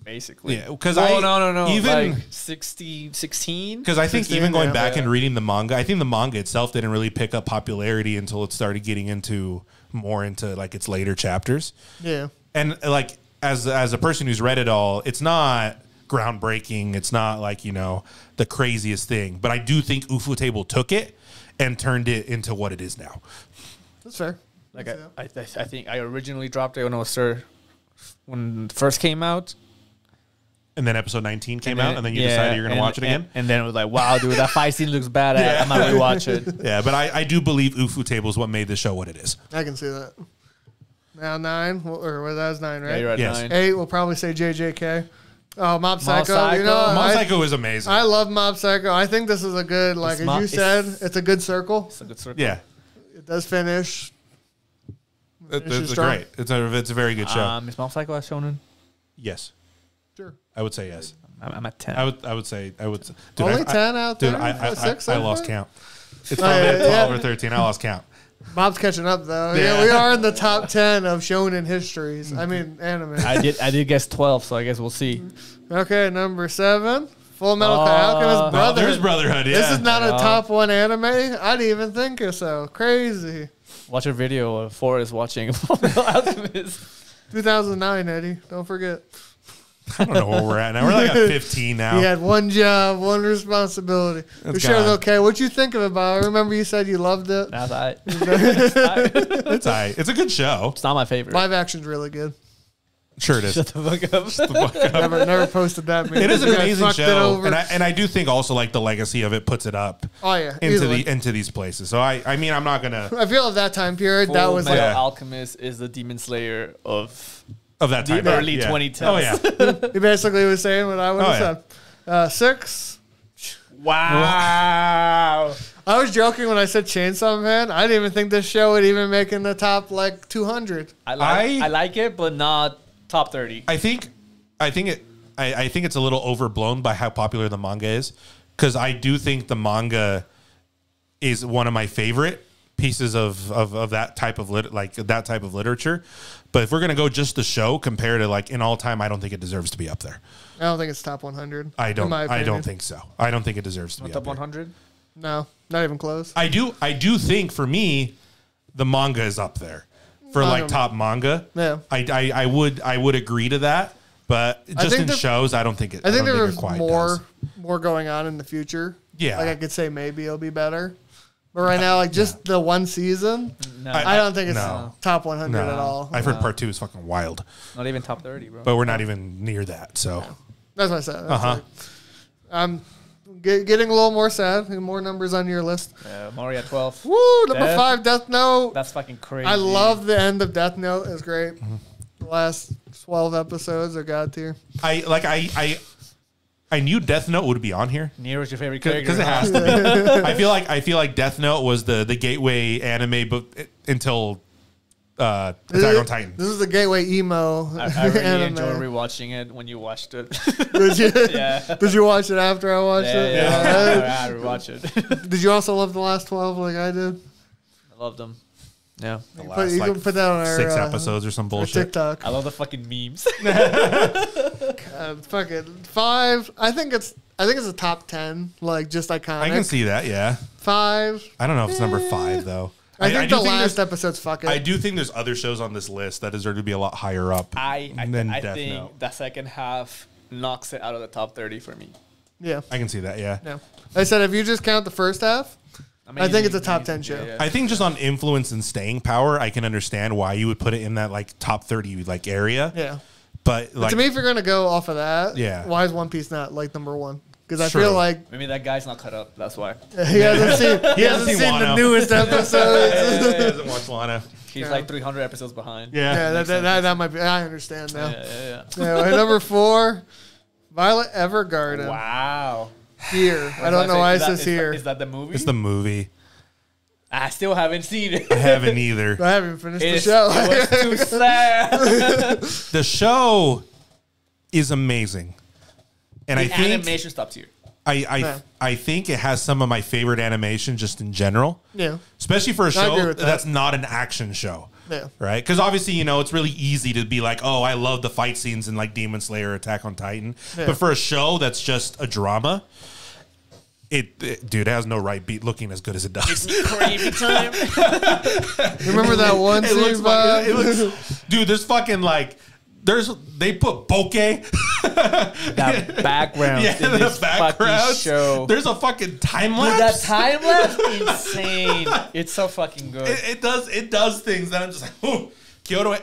Basically. Yeah, because no. Even like 16. Because I think 16, even going back and reading the manga, I think the manga itself didn't really pick up popularity until it started getting more into like its later chapters. Yeah. And like as a person who's read it all, it's not groundbreaking. It's not like, the craziest thing. But I do think Ufu Table took it and turned it into what it is now. That's fair. Like I think I originally dropped it when it first came out. And then episode 19 came out, and then you decided you're going to watch it again? And then it was like, wow, dude, that fight scene looks badass. I might rewatch it. Yeah, but I do believe Ufu Table is what made the show what it is. I can see that. Now 9, or that was 9, right? Yeah, you're at Yes. 9. 8, we'll probably say JJK. Oh, Mob Psycho. Psycho. Mob Psycho is amazing. I love Mob Psycho. I think this is a good, like as you said, it's a good circle. It's a good circle. Yeah. It does finish. It's great. It's a very good show. Is Mob Psycho a shonen? Yes. Sure. I would say yes. I'm at 10. I would say. Dude, Only 10 out there? Dude, I 6 lost count. It's probably at 12 or 13. I lost count. Bob's catching up though. Yeah. Yeah, we are in the top 10 of shonen histories. I mean, anime. I did guess 12, so I guess we'll see. Okay, number 7, Full Metal Alchemist Brotherhood. There's Brotherhood. Yeah. This is not a top 1 anime. I didn't even think so. Crazy. Watch a video of Forrest watching Alchemist. 2009, Eddie. Don't forget. I don't know where we're at now. We're like at 15 now. He had one job, one responsibility. The That's show's gone. okay. What'd you think of it, Bob? I remember you said you loved it. That's all right. It's all right. It's a good show. It's not my favorite. Live action's really good. Sure it is. Shut the fuck up. Never posted that. Meme. It is an You guys amazing fucked it show, over. and I do think also like the legacy of it puts it up Oh yeah, into easily. into these places. So I mean I'm not gonna I feel of that time period, that was Full like Metal Alchemist is the Demon Slayer of of that time. the early yeah. 2010s. Oh yeah. he basically was saying what I would have Oh, said. 6. Wow. I was joking when I said Chainsaw Man. I didn't even think this show would even make in the top like 200. I I like it, but not top 30. I think it's a little overblown by how popular the manga is, because I do think the manga is one of my favorite pieces of that type of that type of literature. But if we're gonna go just the show compared to like in all time, I don't think it deserves to be up there. I don't think it's top 100. I don't. in my I opinion. don't think so. I don't think it deserves to be Top up there. 100? No, not even close. I do think for me, the manga is up there for like top manga. Yeah. I would agree to that, but just in shows, I don't think it. I think don't there it was quite more does. going on in the future. Yeah. Like I could say maybe it'll be better. But right now, like just the one season, No. I don't think it's No. top 100 at all. I've heard part 2 is fucking wild, Not even top 30, bro. but we're not even near that. So That's what I said. That's Uh-huh. like- I'm getting a little more sad. More numbers on your list. Mari at 12. Woo, number Death- 5, Death Note. That's fucking crazy. I love the end of Death Note. It's great. Mm-hmm. The last 12 episodes are god tier. I knew Death Note would be on here Nier is your favorite character. because it has to be. I feel like Death Note was the gateway anime, but until Attack on Titan. This is the gateway emo I really anime. enjoy rewatching it when you watched it. Did you? Yeah. Did you watch it after I watched it? Yeah. I rewatch it. Did you also love the last 12 like I did? I love them. Yeah. The You last, can put that on our 6 episodes or some our bullshit. TikTok. I love the fucking memes. Fucking 5. I think it's a top 10, like just iconic. I can see that. Yeah. 5. I don't know if it's number 5 though. I think do the last there's- episode's fucking. I do think there's other shows on this list that deserve to be a lot higher up I than think Death Note. the second half knocks it out of the top 30 for me. Yeah. I can see that. Yeah. No. I said if you just count the first half, I think it's a top 10 show. I think just on influence and staying power, I can understand why you would put it in that like top 30 like area. yeah. But like To me, if you're gonna go off of that, Yeah. why is One Piece not like number 1? Because I True. feel like Maybe that guy's not cut up. That's why. he hasn't seen the Wano. newest episodes. he doesn't watch Lana. He's like 300 episodes behind. Yeah, that might be. I understand now. Yeah. Yeah, number 4, Violet Evergarden. Wow. Here, I don't know why it says Is here. that the movie? It's the movie. I still haven't seen it. I haven't either. I haven't finished the It show. was too sad. The show is amazing, and I The think animation stops here. I think it has some of my favorite animation just in general. Yeah. Especially for a I agree show with that. that's not an action show. Yeah. Right? Because obviously, you know, it's really easy to be like, oh, I love the fight scenes in like Demon Slayer, Attack on Titan. Yeah. But for a show that's just a drama, dude, it has no right beat looking as good as it does. Crazy time. Remember that one It looks scene, fucking, it looks, dude, there's fucking like, they put bokeh. That background Yeah, in this fucking show. There's a fucking time Dude, lapse. that time lapse, insane. It's so fucking good. It does things that I'm just like, oh, Kyoto,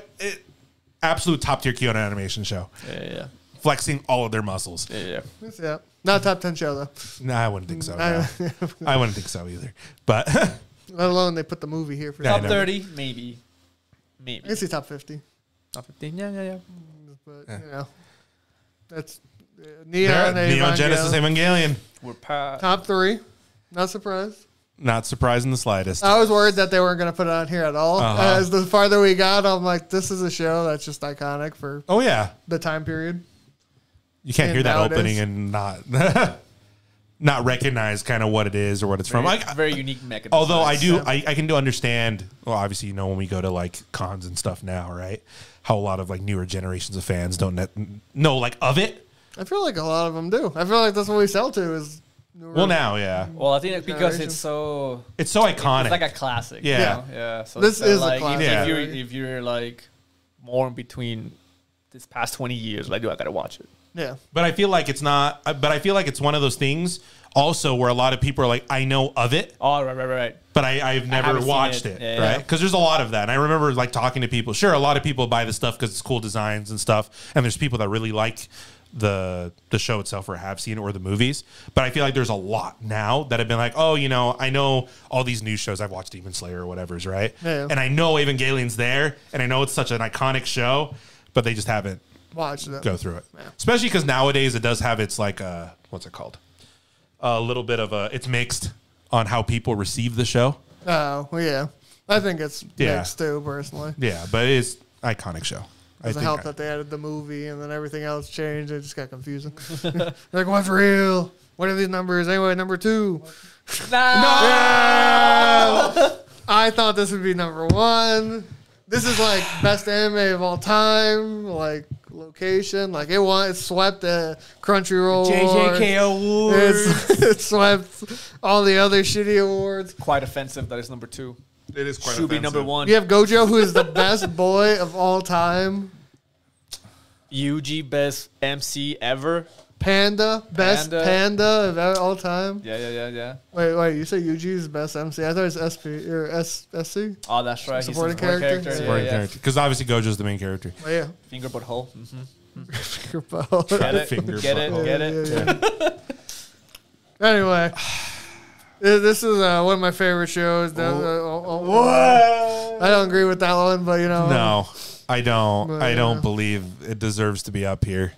absolute top tier Kyoto animation show, yeah. flexing all of their muscles. Yeah. Yeah. Not a top 10 show, though. Nah, I wouldn't think so. No. I wouldn't think so either. But Let alone they put the movie here for Yeah, I Top know. 30, maybe. I can see top 50. Top 15, yeah. But, you know, that's Neon, Neon Genesis Evangelion. Evangelion. We're past. Top 3. Not surprised. Not surprised in the slightest. I was worried that they weren't going to put it on here at all. Uh-huh. As the farther we got, I'm like, this is a show that's just iconic for Oh yeah, the time period. you can't And hear that nowadays. opening and not recognize kind of what it is or what it's from. Very unique mechanism. Although I can do understand. Well, obviously, you know, when we go to like cons and stuff now, right? How a lot of like newer generations of fans don't know like of it. I feel like a lot of them do. I feel like that's what we sell to is newer. Well, now, yeah, Well, I think that's because Generation. it's so... it's so iconic. It's like a classic. Yeah. You know? Yeah. So This it's is a like, classic. Yeah. If you're like more in between this past 20 years, like, I gotta watch it. Yeah. But I feel like it's not. But I feel like it's one of those things also where a lot of people are like, I know of it, Oh, right. but I've never haven't seen watched it. it, Yeah. right? Because there's a lot of that. And I remember like talking to people. Sure, a lot of people buy the stuff because it's cool designs and stuff. And there's people that really like the show itself or have seen it or the movies. But I feel like there's a lot now that have been like, oh, you know, I know all these new shows. I've watched Demon Slayer or whatever's, right? Yeah. And I know Evangelion's there. And I know it's such an iconic show, but they just haven't Watch it. go through it. Especially because nowadays it does have its like what's it called? A little bit of it's mixed on how people receive the show. Oh, well, yeah. I think it's Yeah. mixed too, personally. Yeah, but it's iconic show. Does it help that they added the movie and then everything else changed? It just got confusing. Like, what's real? What are these numbers? Anyway, number 2. I thought this would be number 1. This is like best anime of all time. Like location, like it swept the Crunchyroll JJK Awards. It swept all the other shitty awards. Quite offensive that it's number 2. It is quite Should be number 1. You have Gojo, who is the best boy of all time. Yuji, best MC ever. Panda, best panda of all time. Yeah. Wait, you say Yuji's best MC? I thought it was SP or SC. Oh, that's right. Supporting He's a supporting character? character. Yeah. Because obviously Gojo's the main character. Oh yeah, Finger but hole. Mm-hmm. Finger bow. Get it? Finger Get it? butthole. Get it? Yeah. Anyway, this is one of my favorite shows. What? I don't agree with that one, but you know. No, I don't. But, I yeah. don't believe it deserves to be up here.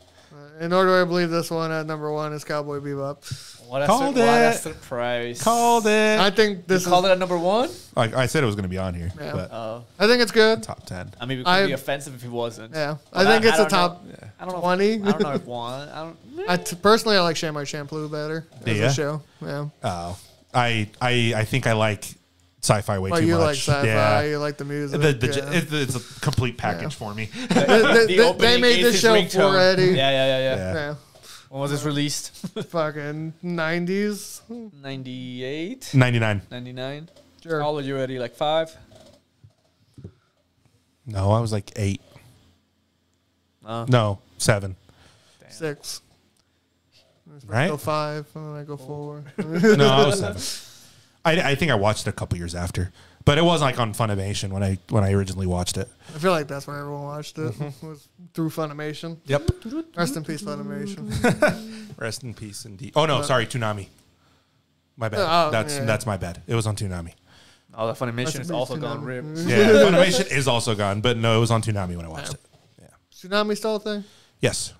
And nor do I believe this one at number 1 is Cowboy Bebop. What Called a it. surprise. Called it. I think this Called is. it at number 1? I said it was going to be on here, Yeah. but Oh. I think it's good. top 10. I mean, it could I- be offensive if it wasn't. Yeah, But I think it's a don't top know. I don't know. 20. I don't know if one. I don't. Personally, I like Shamrock Champloo better as Yeah? a show. Yeah. Oh, I think I like sci-fi way Well, too you much. like sci-fi. Yeah. You like the music. The, yeah. it's a complete package for me. They opening made is this his show ringtone. for Eddie. Yeah. Yeah. When was this released? Fucking 90s. 98? 99. 99? Sure. How old are you, Eddie? Like 5? No, I was like 8. Oh. No, 7. 6. Right? Go 5, and then I go 4. No, I was 7. I think I watched it a couple years after, but it wasn't like on Funimation when I originally watched it. I feel like that's where everyone watched it. Was through Funimation. Yep. Rest in peace, Funimation. Rest in peace, indeed. Oh no, sorry, Toonami. My bad. Oh, That's my bad. It was on Toonami. Oh, the Funimation That's is a also big gone Toonami. rip. Yeah, Funimation is also gone, but no, it was on Toonami when I watched it. Yeah. Tsunami still a thing? Yes,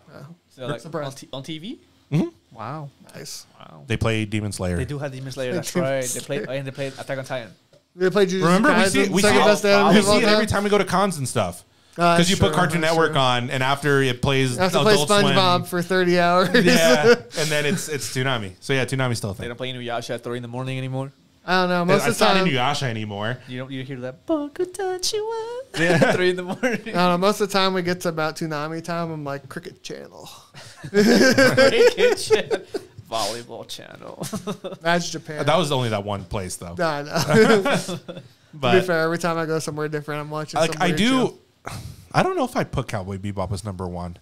So like Surprised. on TV? Mhm. Wow. Nice. Wow. they played Demon Slayer. They do have Demon Slayer. That's right. They played Attack on Titan. We play Jujutsu Remember, Kaisen, we see second best anime we of all see it every time. time we go to cons and stuff. That's Because you put true, Cartoon that's Network true. on, and after it plays I have to play Adult SpongeBob Swim, for 30 hours. yeah, and then it's Toonami. So yeah, Toonami's still a They thing. don't play Inuyasha at 3 in the morning anymore. I don't know. Most of It's the not time, Inuyasha anymore. You hear that? Boku Yeah. 3 in the morning. I don't know. Most of the time we get to about Toonami time. I'm like Cricket Channel, Cricket channel. Volleyball channel. that's Japan. That was only that one place though. Nah, no. To be But fair, every time I go somewhere different, I'm watching. like some I weird do, show. I don't know if I'd put Cowboy Bebop as number one.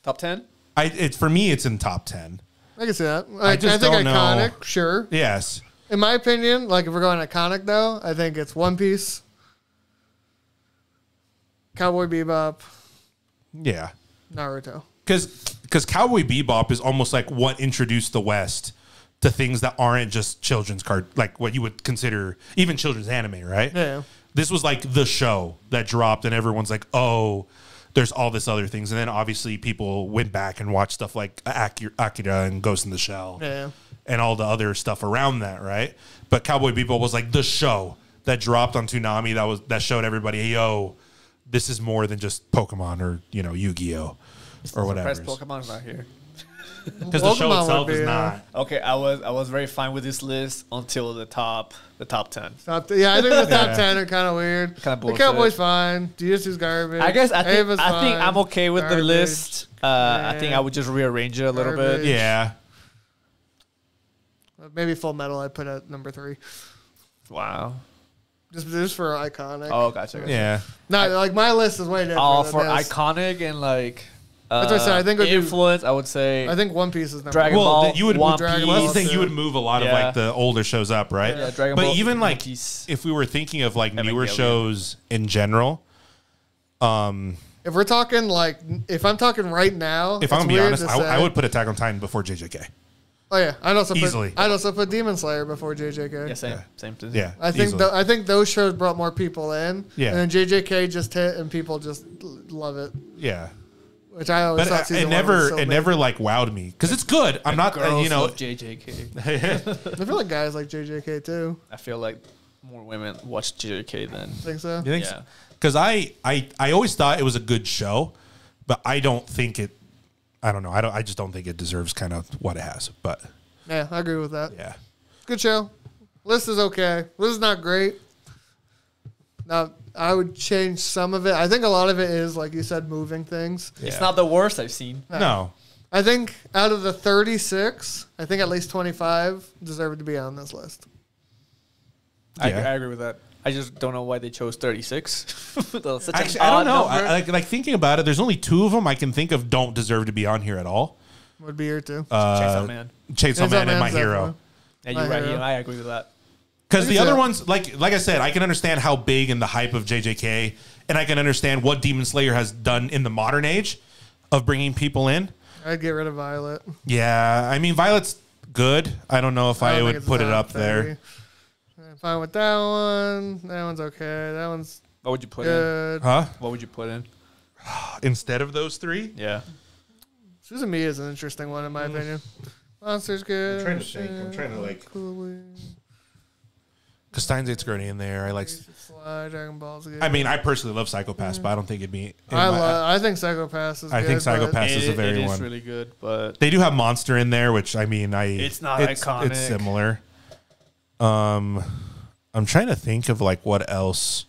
Top 10? It's for me, it's in top 10. I can see that. Like, just I think don't know. iconic, sure. Yes. In my opinion, like if we're going iconic though, I think it's One Piece, Cowboy Bebop, Yeah. Naruto. Because Cowboy Bebop is almost like what introduced the West to things that aren't just children's like what you would consider even children's anime, right? Yeah. This was like the show that dropped, and everyone's like, oh, there's all this other things. And then obviously people went back and watched stuff like Akira and Ghost in the Shell Yeah. and all the other stuff around that, right? But Cowboy Bebop was like the show that dropped on Toonami that showed everybody, hey, yo, this is more than just Pokemon or, Yu-Gi-Oh! Or whatever. Surprised Pokemon's not here. Because the show Pokemon itself would be, is not. Okay, I was very fine with this list until the top 10. Yeah, I think the top Yeah. 10 are kind of weird. Kinda The bullshit. Cowboy's fine. Jujutsu's garbage. I guess I think Ava's fine. I'm okay with the Garbage. list. I think I would just rearrange it a little Garbage. bit. Yeah. Maybe Full Metal I'd put at number 3. Wow. Just for iconic. Oh, gotcha. Yeah. No, like my list is way different. Oh, than for this. iconic and like That's what I said, I think it would be- influence, I would say I think One Piece is number Dragon 1. Ball. Well, you would One Dragon well, Ball that's the thing. too. You would move a lot of Yeah. like the older shows up, right? Yeah, Dragon but Ball, even One like Piece. if we were thinking of like newer Evangelion. shows in general, If we're talking like, if I'm talking right now, if I'm gonna be weird honest, to I say. would put Attack on Titan before JJK. Oh yeah, Easily. I'd also put Demon Slayer before JJK. Yeah, same, Yeah. same thing. Yeah, I think easily. I think those shows brought more people in. Yeah. And then JJK just hit, and people just love it. Yeah, Which I always but thought season it one never was so it never like wowed me because it's good. I'm not Girls love JJK. I feel like guys like JJK too. I feel like more women watch JJK than Think so? You think? Yeah. Because I always thought it was a good show, but I don't think it. I don't know. I just don't think it deserves kind of what it has. But Yeah, I agree with that. yeah, Good show. List is okay. List is not great. Now I would change some of it. I think a lot of it is like you said, moving things. It's Yeah. not the worst I've seen. no. I think out of the 36, I think at least 25 deserve to be on this list. I Yeah. agree with that. I just don't know why they chose 36. Such an Actually, I don't odd know. number. Like thinking about it, there's only 2 of them I can think of don't deserve to be on here at all. Would be here too. Chainsaw Man. Chainsaw Man and My Man's Hero. Yeah, My you're right. Hero. Yeah, I agree with that. Because the Yeah. other ones, like I said, I can understand how big and the hype of JJK, and I can understand what Demon Slayer has done in the modern age of bringing people in. I'd get rid of Violet. Yeah, I mean Violet's good. I don't know if I, don't think would it's put it top up there. 30. I'm fine with that one. That one's okay. That one's What would you put in? good. Huh? What would you put in? Instead of those 3? Yeah. Suzumiya is an interesting one in my opinion. Monster's good. I'm trying to think. I'm trying to, like- Cool. Because Steins 8's already in there. I like. Slide, Dragon Ball's good. I mean, I personally love Psychopaths, but I don't think it'd be. I think Psychopass is I good. think Psycho but Pass is a very it one. is really good, but They do have Monster in there, which I mean, It's not It's iconic. similar. I'm trying to think of like what else.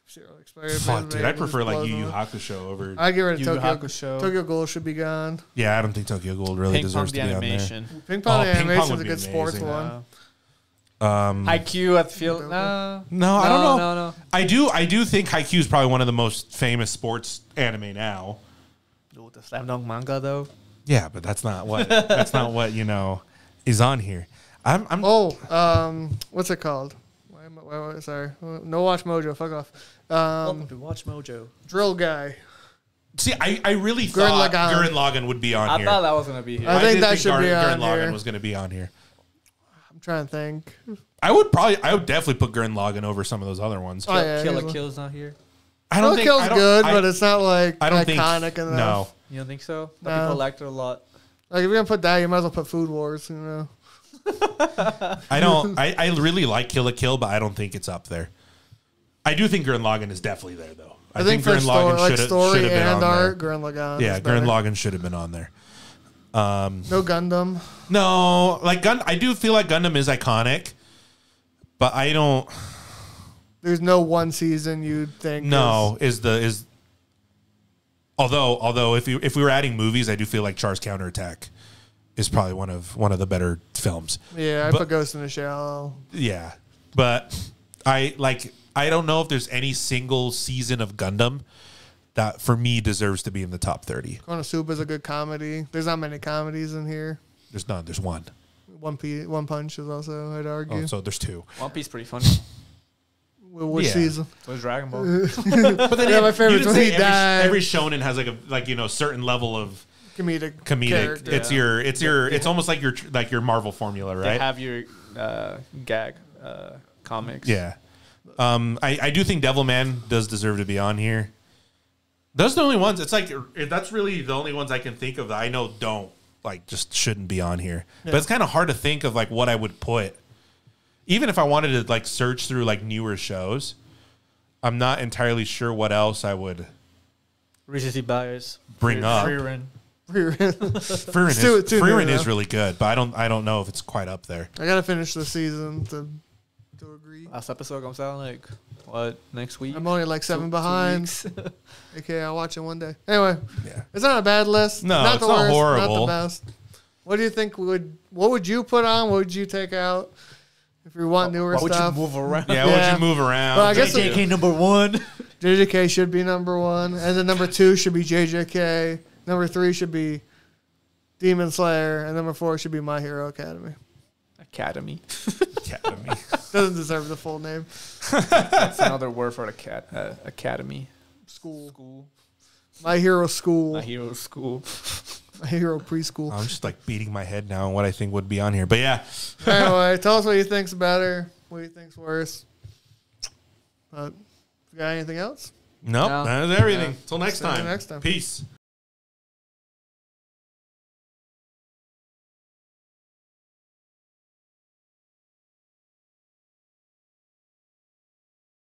Zero expired, Fuck, but dude, maybe I prefer just like close Yu Yu them. Hakusho over. I'd get rid of Yu Yu Tokyo. Hakusho. Tokyo Ghoul should be gone. Yeah, I don't think Tokyo Gold really Ping Pong deserves the to be animation. Ping Pong Oh, Ping Pong animation would is a be good sports amazing. one. on there. IQ, I feel no. No, I don't know. No. I do think Haikyuu is probably one of the most famous sports anime now. Ooh, the Slam Dunk manga though. Yeah, but that's not what is on here. I'm Oh, what's it called? Sorry, No Watch Mojo. Fuck off. Welcome to Watch Mojo. Drill guy. see. I really Gurren thought Lagann. Gurren Lagann would be on I here. thought that was gonna be here. I think did that should be Gurren on Lagann here. was going to be on here. I'm trying to think. I would definitely put Gurren Lagann over some of those other ones. Oh, yeah, Killer easily. Kill's not here. I don't Kill think Kill's I don't- good, I- but it's not like I don't think iconic enough. no. You don't think so? No. People liked it a lot. Like if you're gonna put that, you might as well put Food Wars. You know. I don't. I really like Kill la Kill, but I don't think it's up there. I do think Gurren Lagann is definitely there, though. I think for Gurren Lagann like should story have been and on art, there. Gurren Lagann. Yeah, is better. Gurren Lagann should have been on there. No Gundam. No, like I do feel like Gundam is iconic, but I don't. There's no one season you'd think. No, is although if we were adding movies, I do feel like Char's Counterattack is probably one of the better films. Yeah, I put Ghost in the Shell. Yeah, but I don't know if there's any single season of Gundam that for me deserves to be in the top 30. Konosuba is a good comedy. There's not many comedies in here. There's none. There's one. One Punch is also, I'd argue. Oh, so there's two. One Piece pretty funny. Which Yeah. season? So is Dragon Ball. But then Yeah, my favorite's you when didn't he say died. every shonen has certain level of Comedic. comedic. character. It's almost like your Marvel formula, They right? have your gag comics. Yeah. I do think Devilman does deserve to be on here. Those are the only ones. It's like that's really the only ones I can think of that I know don't just shouldn't be on here. Yeah. But it's kind of hard to think of what I would put. Even if I wanted to search through newer shows, I'm not entirely sure what else I would Recency bias. bring up. Frieren. Frieren is really good, but I don't know if it's quite up there. I gotta finish the season to agree. Last episode comes out next week? I'm only 7 2 behind. weeks. Okay, I'll watch it one day. Anyway, Yeah. it's not a bad list. No, not it's the not worst, horrible. Not the best. What do you think what would you put on? What would you take out if you want newer Why would you stuff? move around? Yeah, Yeah. would you move around? Well, I guess JJK number 1. JJK should be number 1, and then number 2 should be JJK. Number 3 should be Demon Slayer, and number 4 should be My Hero Academy. Academy. Academy. Doesn't deserve the full name. That's another word for academy. School. My Hero School. My hero school. My Hero Preschool. I'm just beating my head now on what I think would be on here. But yeah, Anyway, tell us what you think's better, what you think's worse. You got anything else? nope, No. that is everything. Yeah. Till next See you time. next time. Peace.